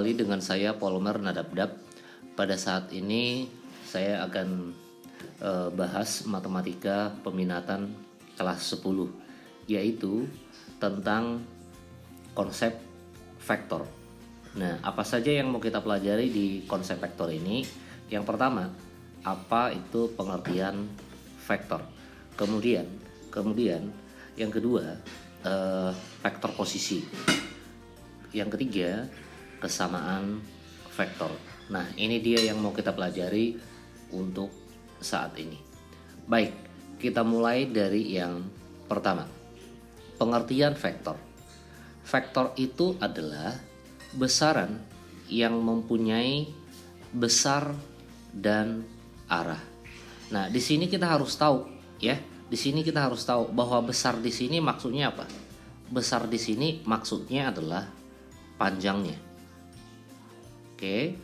kembali dengan saya Polmer Nadabdab. Pada saat ini saya akan bahas matematika peminatan kelas 10, yaitu tentang konsep vektor. Nah, apa saja yang mau kita pelajari di konsep vektor ini? Yang pertama, apa itu pengertian vektor? Kemudian yang kedua, vektor posisi. Yang ketiga, kesamaan vektor. Nah, ini dia yang mau kita pelajari untuk saat ini. Baik, kita mulai dari yang pertama. Pengertian vektor. Vektor itu adalah besaran yang mempunyai besar dan arah. Nah, di sini kita harus tahu ya. Di sini kita harus tahu bahwa besar di sini maksudnya apa? Besar di sini maksudnya adalah panjangnya. Oke.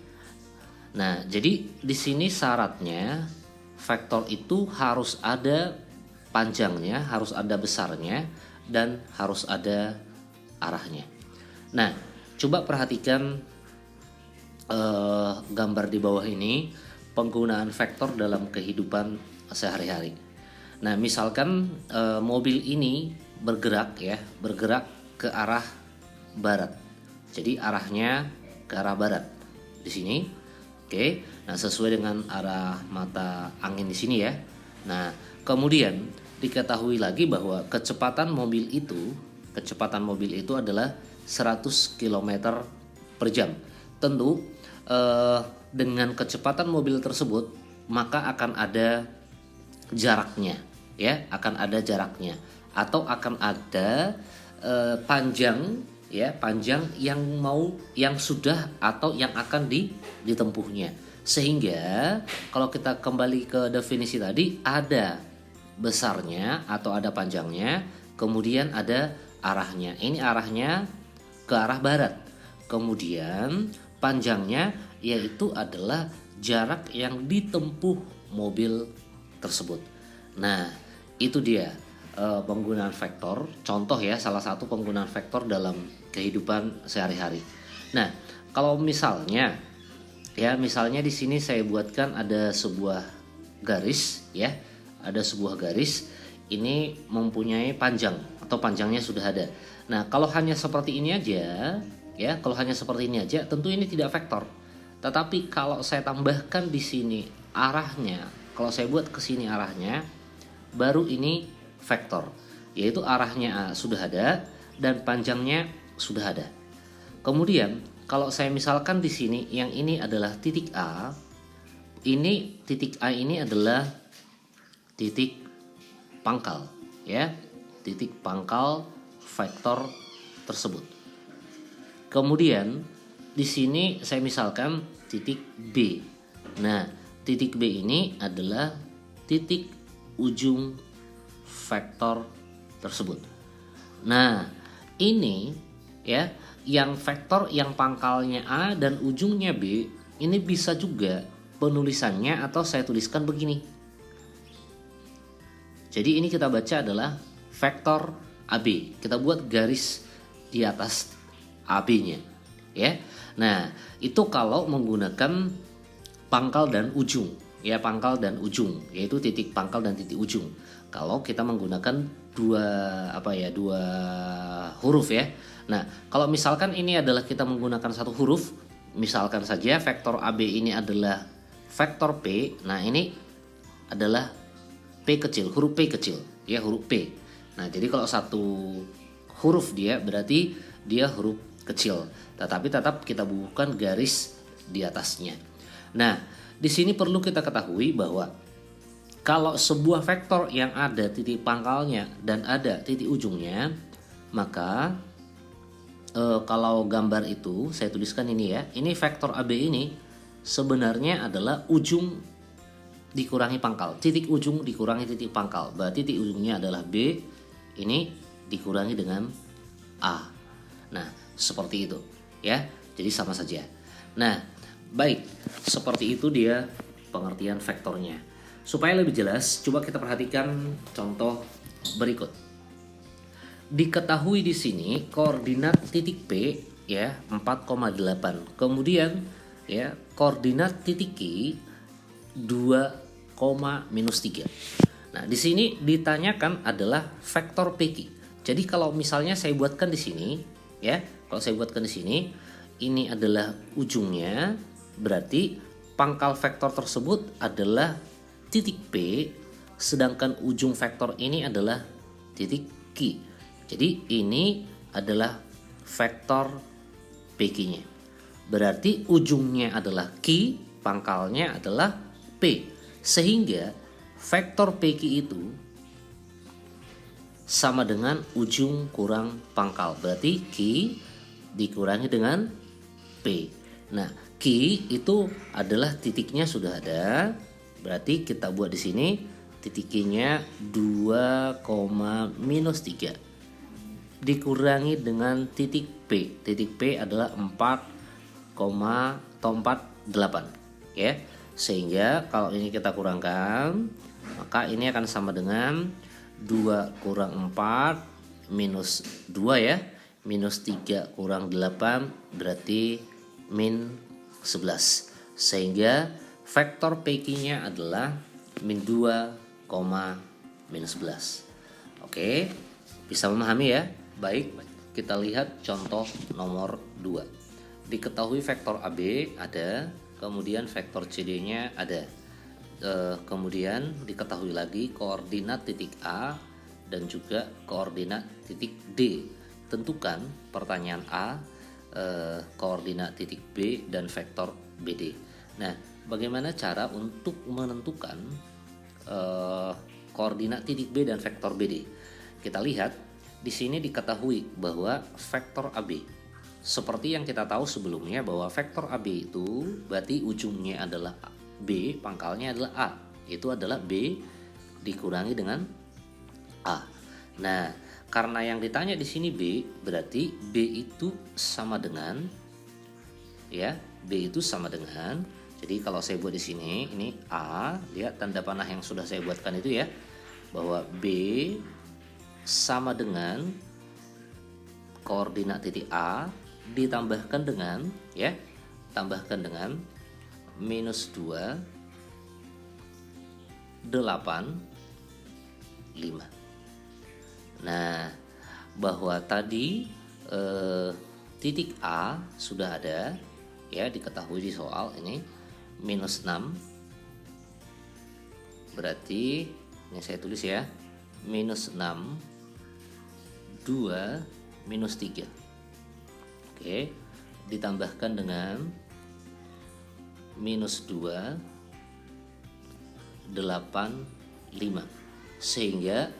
Nah, jadi di sini syaratnya vektor itu harus ada panjangnya, harus ada besarnya, dan harus ada arahnya. Nah, coba perhatikan gambar di bawah ini, penggunaan vektor dalam kehidupan sehari-hari. Nah, misalkan mobil ini bergerak ke arah barat. Jadi arahnya ke arah barat di sini. Oke. Nah, sesuai dengan arah mata angin di sini ya. Nah, kemudian diketahui lagi bahwa kecepatan mobil itu adalah 100 km per jam. Tentu dengan kecepatan mobil tersebut maka akan ada jaraknya ya, atau akan ada panjang yang sudah atau yang akan ditempuhnya. Sehingga kalau kita kembali ke definisi tadi, ada besarnya atau ada panjangnya, kemudian ada arahnya. Ini arahnya ke arah barat. Kemudian panjangnya yaitu adalah jarak yang ditempuh mobil tersebut. Nah, itu dia penggunaan vektor. Contoh ya, salah satu penggunaan vektor dalam kehidupan sehari-hari. Nah, kalau misalnya di sini saya buatkan ada sebuah garis ya, ada sebuah garis ini mempunyai panjang atau panjangnya sudah ada. Nah, kalau hanya seperti ini aja tentu ini tidak vektor. Tetapi kalau saya tambahkan di sini arahnya, kalau saya buat ke sini arahnya, baru ini vektor, yaitu arahnya sudah ada dan panjangnya sudah ada. Kemudian kalau saya misalkan di sini yang ini adalah titik A, titik A ini adalah titik pangkal ya, titik pangkal vektor tersebut. Kemudian di sini saya misalkan titik B. Nah, titik B ini adalah titik ujung vektor tersebut. Nah, ini ya, yang vektor yang pangkalnya A dan ujungnya B, ini bisa juga penulisannya atau saya tuliskan begini. Jadi ini kita baca adalah vektor AB. Kita buat garis di atas AB-nya ya. Nah, itu kalau menggunakan pangkal dan ujung ya, pangkal dan ujung, yaitu titik pangkal dan titik ujung. Kalau kita menggunakan dua huruf ya. Nah, kalau misalkan ini adalah kita menggunakan satu huruf, misalkan saja vektor AB ini adalah vektor P. Nah, ini adalah P kecil, huruf P kecil ya, huruf P. Nah, jadi kalau satu huruf dia berarti dia huruf kecil, tetapi tetap kita bubuhkan garis di atasnya. Nah, di sini perlu kita ketahui bahwa kalau sebuah vektor yang ada titik pangkalnya dan ada titik ujungnya, maka kalau gambar itu saya tuliskan ini ya, ini vektor AB ini sebenarnya adalah ujung dikurangi pangkal, titik ujung dikurangi titik pangkal. Berarti titik ujungnya adalah B, ini dikurangi dengan A. Nah, seperti itu ya. Jadi sama saja. Nah, baik, seperti itu dia pengertian vektornya. Supaya lebih jelas, coba kita perhatikan contoh berikut. Diketahui di sini koordinat titik P ya 4,8. Kemudian ya koordinat titik Q 2,-3. Nah, di sini ditanyakan adalah vektor PQ. Jadi kalau misalnya saya buatkan di sini ya, kalau saya buatkan di sini ini adalah ujungnya, berarti pangkal vektor tersebut adalah titik P, sedangkan ujung vektor ini adalah titik Q. Jadi ini adalah vektor PQ-nya. Berarti ujungnya adalah Q, pangkalnya adalah P. Sehingga vektor PQ itu sama dengan ujung kurang pangkal. Berarti Q dikurangi dengan P. Nah, Q itu adalah titiknya sudah ada. Berarti kita buat di sini titiknya 2,-3 dikurangi dengan titik P. Titik P adalah 4,48 ya. Sehingga kalau ini kita kurangkan, maka ini akan sama dengan 2 kurang 4 minus 2 ya. Minus 3 kurang 8 berarti min 11. Sehingga vektor PQ-nya adalah min 2, minus 11. Oke, bisa memahami ya? Baik, kita lihat contoh nomor 2. Diketahui vektor AB ada, kemudian vektor CD-nya ada. Kemudian diketahui lagi koordinat titik A dan juga koordinat titik D. Tentukan pertanyaan A, koordinat titik B dan vektor BD. Nah, bagaimana cara untuk menentukan koordinat titik B dan vektor BD? Kita lihat di sini diketahui bahwa vektor AB seperti yang kita tahu sebelumnya bahwa vektor AB itu berarti ujungnya adalah B, pangkalnya adalah A. Itu adalah B dikurangi dengan A. Nah, karena yang ditanya di sini B, berarti B itu sama dengan ya, B itu sama dengan. Jadi kalau saya buat di sini ini A, lihat tanda panah yang sudah saya buatkan itu ya, bahwa B sama dengan koordinat titik A ditambahkan dengan ya, tambahkan dengan minus 2, 8, 5. Nah, bahwa tadi titik A sudah ada ya, diketahui di soal ini minus 6. Berarti ini saya tulis ya, minus 6, 2, minus 3. Oke, ditambahkan dengan minus 2, 8, 5. Sehingga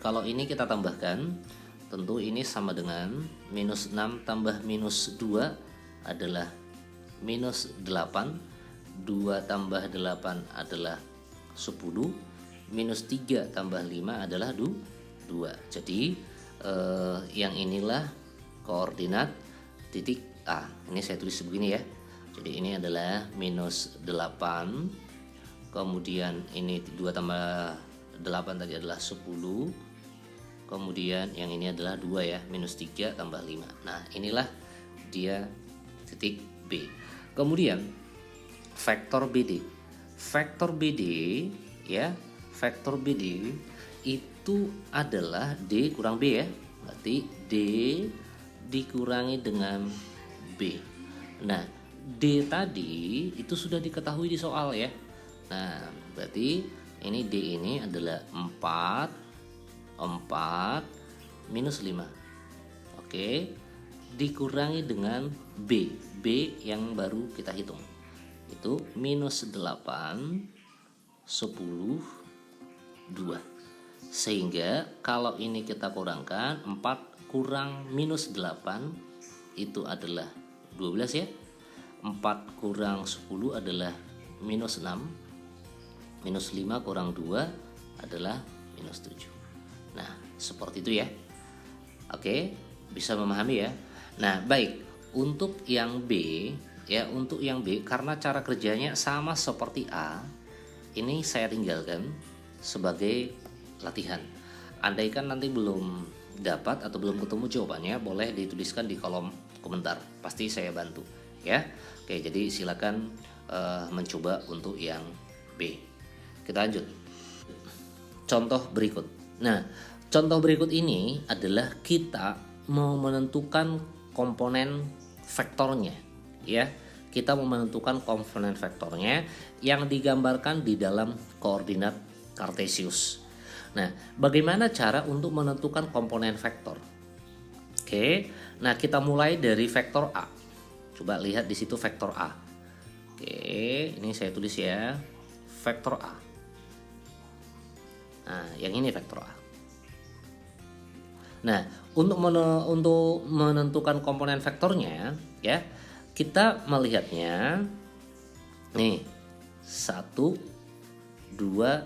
kalau ini kita tambahkan, tentu ini sama dengan minus 6 tambah minus 2 adalah minus 8. 2 tambah 8 adalah 10. Minus 3 tambah 5 adalah 2. Jadi yang inilah koordinat titik A. Ini saya tulis begini ya. Jadi ini adalah minus 8. Kemudian ini 2 tambah 8 tadi adalah 10. Kemudian yang ini adalah 2 ya, minus 3 tambah 5. Nah, inilah dia titik B. Kemudian vektor BD. Vektor BD ya, vektor BD itu adalah D kurang B ya. Berarti D dikurangi dengan B. Nah, D tadi itu sudah diketahui di soal ya. Nah, berarti ini D ini adalah 4 minus 5. Oke, dikurangi dengan B. B yang baru kita hitung. Itu minus 8, 10, 2. Sehingga kalau ini kita kurangkan 4 kurang minus 8 itu adalah 12 ya. 4 kurang 10 adalah minus 6. Minus 5 kurang 2 adalah minus 7. Nah, seperti itu ya. Oke, bisa memahami ya. Nah, baik. Untuk yang B ya, untuk yang B karena cara kerjanya sama seperti A, ini saya tinggalkan sebagai latihan. Andaikan nanti belum dapat atau belum ketemu jawabannya, boleh dituliskan di kolom komentar, pasti saya bantu ya. Oke, jadi silakan mencoba untuk yang B. Kita lanjut. Contoh berikut. Nah, contoh berikut ini adalah kita mau menentukan komponen vektornya ya. Kita mau menentukan komponen vektornya yang digambarkan di dalam koordinat Kartesius. Nah, bagaimana cara untuk menentukan komponen vektor? Oke, nah kita mulai dari vektor A. Coba lihat di situ vektor A. Oke, ini saya tulis ya, vektor A. Nah, yang ini vektor A. Nah, untuk menentukan komponen vektornya ya, kita melihatnya nih 1, 2,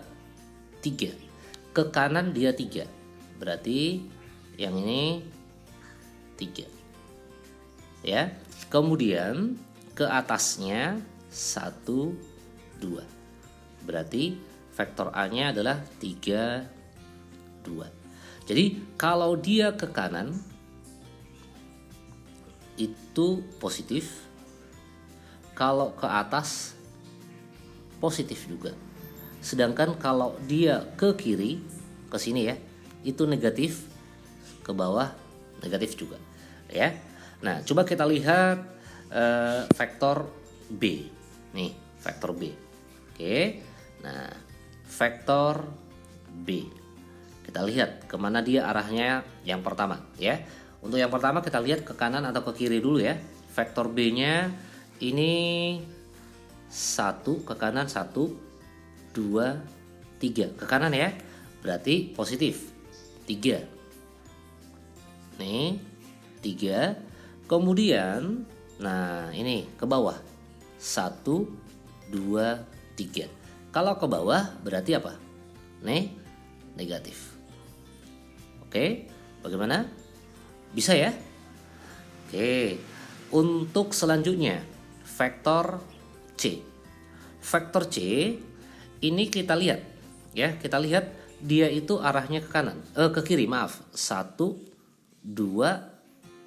3. Ke kanan dia 3. Berarti yang ini 3. Ya. Kemudian ke atasnya 1, 2. Berarti vektor A-nya adalah 3, 2. Jadi kalau dia ke kanan itu positif, kalau ke atas positif juga. Sedangkan kalau dia ke kiri, ke sini ya, itu negatif, ke bawah negatif juga ya. Nah, coba kita lihat vektor B. Nih, vektor B. Oke. Nah, vektor B. Kita lihat kemana dia arahnya yang pertama ya. Untuk yang pertama kita lihat ke kanan atau ke kiri dulu ya. Vektor B-nya ini 1 ke kanan, 1, 2, 3 ke kanan ya. Berarti positif 3. Nih 3. Kemudian nah ini ke bawah 1, 2, 3. Kalau ke bawah berarti apa? Nih negatif. Oke, bagaimana? Bisa ya? Oke. Untuk selanjutnya vektor C. Vektor C ini kita lihat ya, kita lihat dia itu arahnya ke kanan, ke kiri, maaf. 1, 2,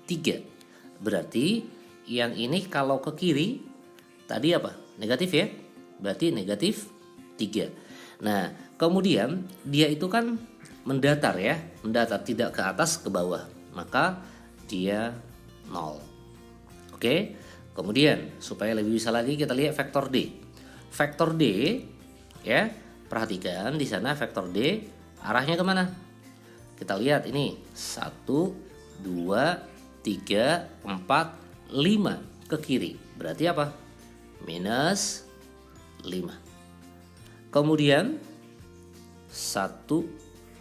3. Berarti yang ini kalau ke kiri tadi apa? Negatif ya? Berarti negatif 3. Nah, kemudian dia itu kan mendatar ya, mendatar tidak ke atas ke bawah, maka dia 0. Oke. Kemudian supaya lebih bisa lagi kita lihat vektor D. Vektor D ya, perhatikan di sana vektor D arahnya kemana? Kita lihat ini 1, 2, 3, 4, 5 ke kiri. Berarti apa? Minus 5. Kemudian 1,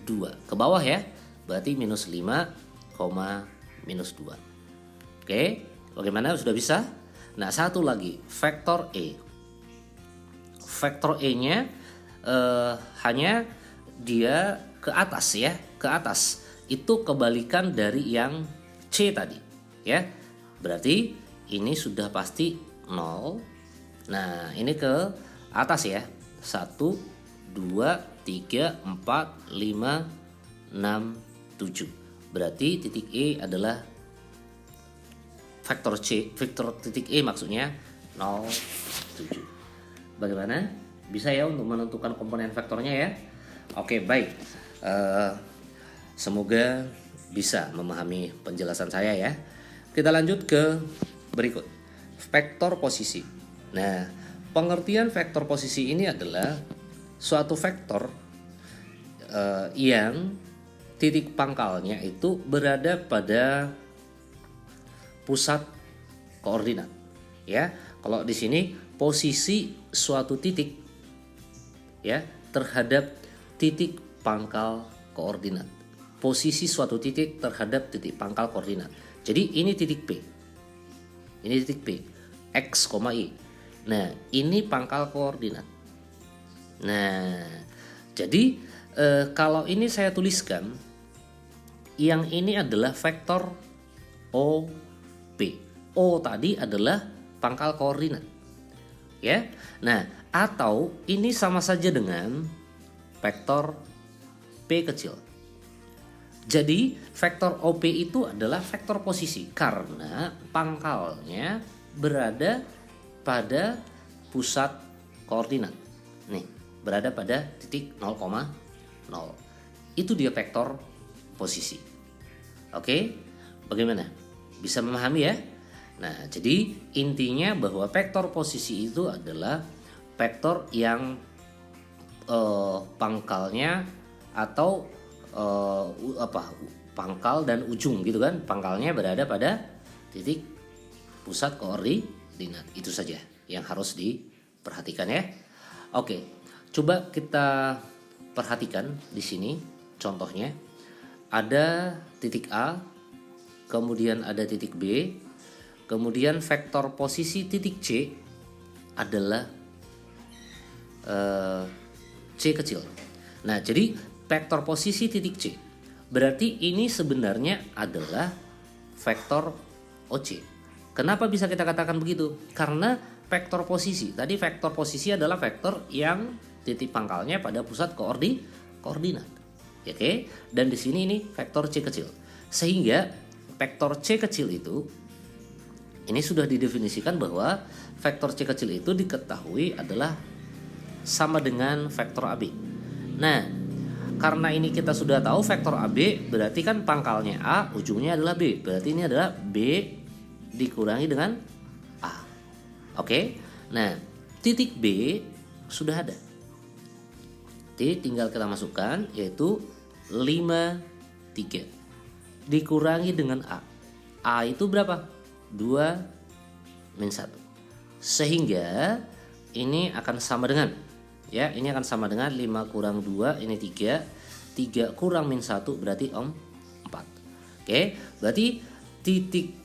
2 ke bawah ya. Berarti minus 5, minus 2. Oke, bagaimana? Sudah bisa? Nah, satu lagi vektor E. Vektor E-nya hanya dia ke atas ya, ke atas. Itu kebalikan dari yang C tadi ya. Berarti ini sudah pasti 0. Nah, ini ke atas ya. 1, 2, 3, 4, 5, 6, 7. Berarti titik E adalah vektor C, vektor titik E maksudnya 0, 7. Bagaimana? Bisa ya untuk menentukan komponen vektornya ya? Oke, baik. Semoga bisa memahami penjelasan saya ya. Kita lanjut ke berikut. Vektor posisi. Nah, pengertian vektor posisi ini adalah suatu vektor yang titik pangkalnya itu berada pada pusat koordinat. Ya, kalau di sini posisi suatu titik ya terhadap titik pangkal koordinat. Posisi suatu titik terhadap titik pangkal koordinat. Jadi ini titik P. Ini titik P. X, Y. Nah, ini pangkal koordinat. Nah, jadi kalau ini saya tuliskan, yang ini adalah vektor OP. O tadi adalah pangkal koordinat. Ya. Nah, atau ini sama saja dengan vektor P kecil. Jadi vektor OP itu adalah vektor posisi karena pangkalnya berada pada pusat koordinat. Nih, berada pada titik 0,0. Itu dia vektor posisi. Oke, bagaimana? Bisa memahami ya? Nah, jadi intinya bahwa vektor posisi itu adalah vektor yang pangkalnya atau pangkal dan ujung gitu kan, pangkalnya berada pada titik pusat koordinat. Itu saja yang harus diperhatikan ya. Oke, coba kita perhatikan di sini contohnya. Ada titik A, kemudian ada titik B, kemudian vektor posisi titik C adalah C kecil. Nah, jadi vektor posisi titik C berarti ini sebenarnya adalah vektor OC. Kenapa bisa kita katakan begitu? Karena vektor posisi, tadi vektor posisi adalah vektor yang titik pangkalnya pada pusat koordinat. Oke, dan di sini ini vektor C kecil. Sehingga vektor C kecil itu ini sudah didefinisikan bahwa vektor C kecil itu diketahui adalah sama dengan vektor AB. Nah, karena ini kita sudah tahu vektor AB berarti kan pangkalnya A, ujungnya adalah B. Berarti ini adalah B dikurangi dengan A. Oke. Nah, titik B sudah ada. Tinggal kita masukkan yaitu 5, 3 dikurangi dengan A. A itu berapa? 2 min 1. Sehingga ini akan sama dengan, ya, ini akan sama dengan 5 kurang 2 ini 3. 3 kurang min 1 berarti 4. Oke, berarti titik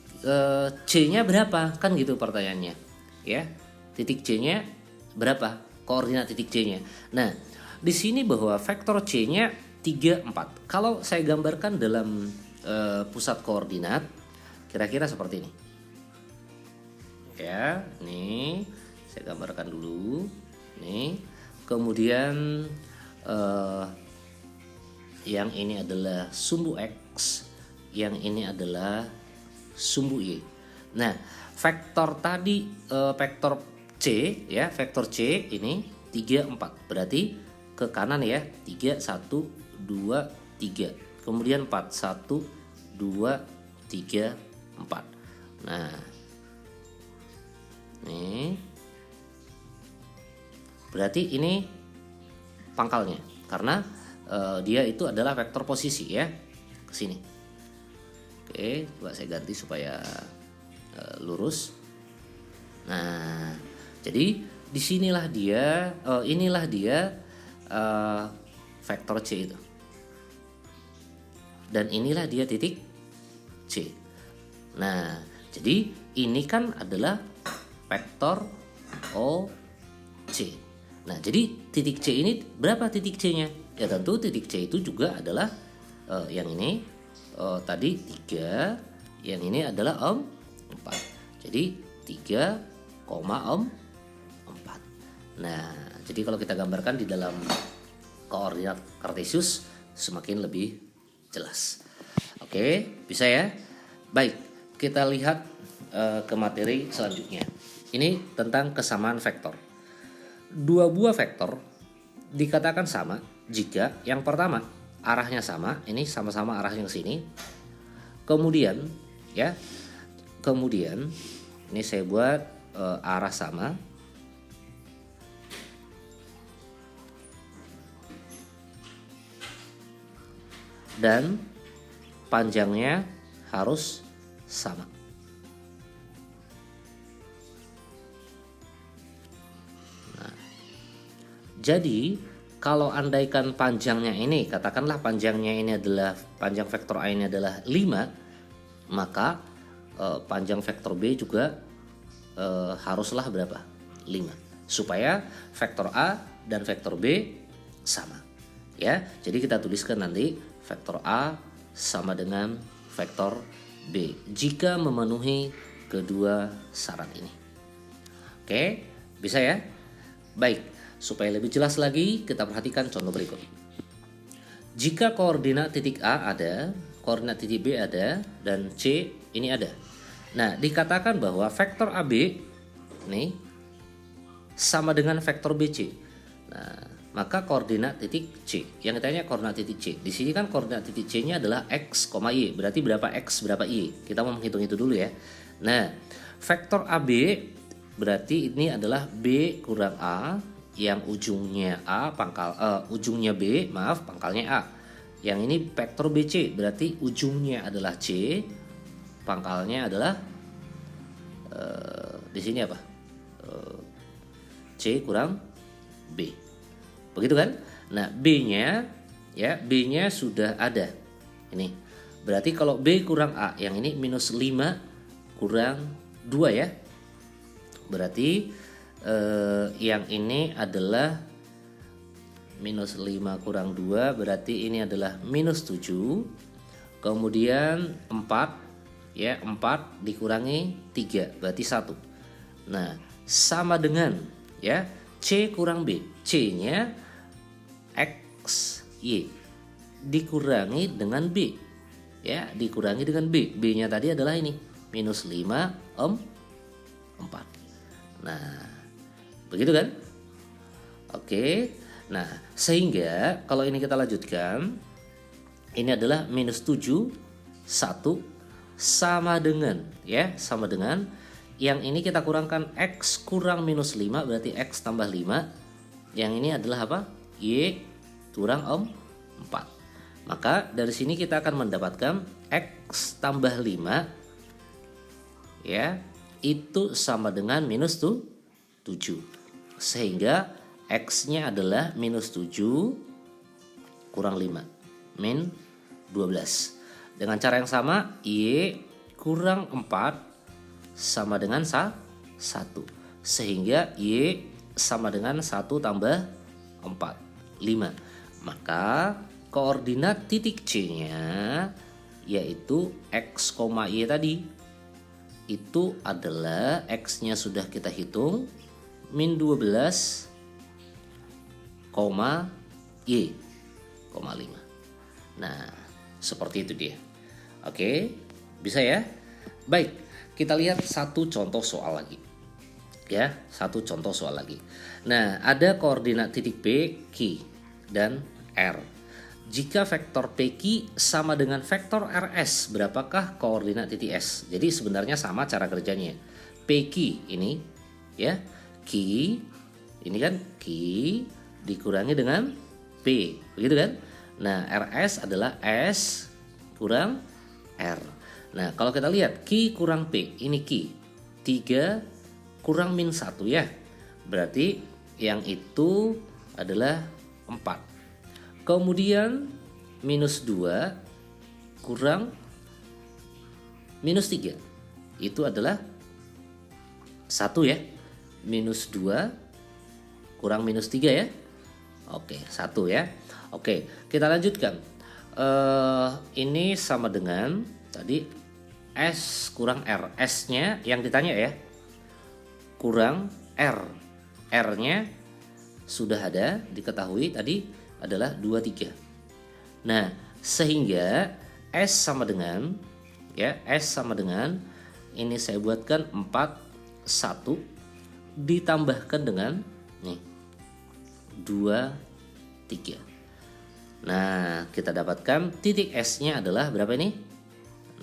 C-nya berapa? Kan gitu pertanyaannya. Ya. Titik C-nya berapa? Koordinat titik C-nya. Nah, di sini bahwa vektor C-nya 3, 4. Kalau saya gambarkan dalam pusat koordinat kira-kira seperti ini. Ya, nih saya gambarkan dulu. Nih, kemudian yang ini adalah sumbu X, yang ini adalah sumbu Y. Nah, vektor tadi vektor C ya, vektor C ini 3, 4. Berarti ke kanan ya, 3, 1, 2, 3. Kemudian 4, 1, 2, 3, 4. Nah, nih berarti ini pangkalnya karena dia itu adalah vektor posisi ya, ke sini. Oke, coba saya ganti supaya lurus. Nah, jadi disinilah dia, inilah dia vektor C itu. Dan inilah dia titik C. Nah, jadi ini kan adalah vektor OC. Nah, jadi titik C ini berapa titik C-nya? Ya tentu titik C itu juga adalah yang ini tadi 3, yang ini adalah 4. Jadi 3,4. Nah, jadi kalau kita gambarkan di dalam koordinat kartesius semakin lebih jelas. Oke, bisa ya? Baik, kita lihat ke materi selanjutnya. Ini tentang kesamaan vektor. Dua buah vektor dikatakan sama jika yang pertama arahnya sama, ini sama-sama arahnya ke sini. Kemudian ya, kemudian ini saya buat arah sama. Dan panjangnya harus sama. Nah, jadi kalau andaikan panjangnya ini, katakanlah panjangnya ini adalah, panjang vektor A ini adalah 5, maka panjang vektor B juga haruslah berapa? 5. Supaya vektor A dan vektor B sama. Ya, jadi kita tuliskan nanti vektor A sama dengan vektor B jika memenuhi kedua syarat ini. Oke, bisa ya? Baik, supaya lebih jelas lagi kita perhatikan contoh berikut. Jika koordinat titik A ada, koordinat titik B ada, dan C ini ada. Nah, dikatakan bahwa vektor AB nih sama dengan vektor BC. Nah, maka koordinat titik C. Yang ditanya koordinat titik C. Di sini kan koordinat titik C-nya adalah X, Y. Berarti berapa X, berapa Y. Kita mau menghitung itu dulu ya. Nah, vektor AB berarti ini adalah B kurang A yang ujungnya A ujungnya B, maaf, pangkalnya A. Yang ini vektor BC berarti ujungnya adalah C, pangkalnya adalah di sini apa? C kurang B. Begitu kan? Nah, B-nya ya, B-nya sudah ada. Ini. Berarti kalau B kurang A, yang ini minus 5 kurang 2 ya. Berarti yang ini adalah minus 5 kurang 2, berarti ini adalah minus 7. Kemudian 4 ya, 4 dikurangi 3 berarti 1. Nah, sama dengan ya C kurang B. C-nya X Y dikurangi dengan B. Ya, dikurangi dengan B. B-nya tadi adalah ini minus 5 4. Nah, begitu kan? Oke. Nah, sehingga kalau ini kita lanjutkan, ini adalah minus 7 1 sama dengan ya, sama dengan yang ini kita kurangkan X kurang minus 5 berarti X tambah 5. Yang ini adalah apa? Y kurang 4. Maka dari sini kita akan mendapatkan X tambah 5 ya, itu sama dengan minus 7. Sehingga X-nya adalah minus 7 kurang 5 min 12. Dengan cara yang sama, Y kurang 4 sama dengan 1. Sehingga Y sama dengan 1 tambah 4, 5. Maka koordinat titik C-nya yaitu X, Y tadi. Itu adalah X-nya sudah kita hitung min 12, Y, 5. Nah, seperti itu dia. Oke, bisa ya? Baik, kita lihat satu contoh soal lagi. Ya, satu contoh soal lagi. Nah, ada koordinat titik P, Q, dan R. Jika vektor PQ sama dengan vektor RS, berapakah koordinat titik S? Jadi sebenarnya sama cara kerjanya. PQ ini ya, Q ini kan Q dikurangi dengan P, begitu kan? Nah, RS adalah S kurang R. Nah, kalau kita lihat Q kurang P, ini Q 3 kurang min 1 ya. Berarti yang itu adalah 4. Kemudian minus 2 kurang minus 3. Itu adalah 1 ya. Minus 2 kurang minus 3 ya. Oke, 1 ya. Oke, kita lanjutkan. Ini sama dengan tadi S kurang R. S-nya yang ditanya ya, kurang R. R-nya sudah ada, diketahui tadi adalah 2, 3. Nah, sehingga S sama dengan ya, S sama dengan ini saya buatkan 4, 1 ditambahkan dengan nih 2, 3. Nah, kita dapatkan titik S-nya adalah berapa ini?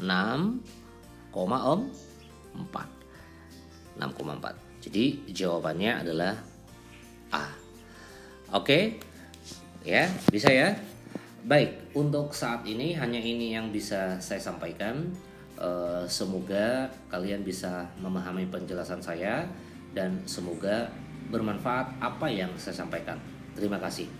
6,4. 6,4. Jadi jawabannya adalah A. Oke. Ya, bisa ya. Baik, untuk saat ini hanya ini yang bisa saya sampaikan. Semoga kalian bisa memahami penjelasan saya dan semoga bermanfaat apa yang saya sampaikan. Terima kasih.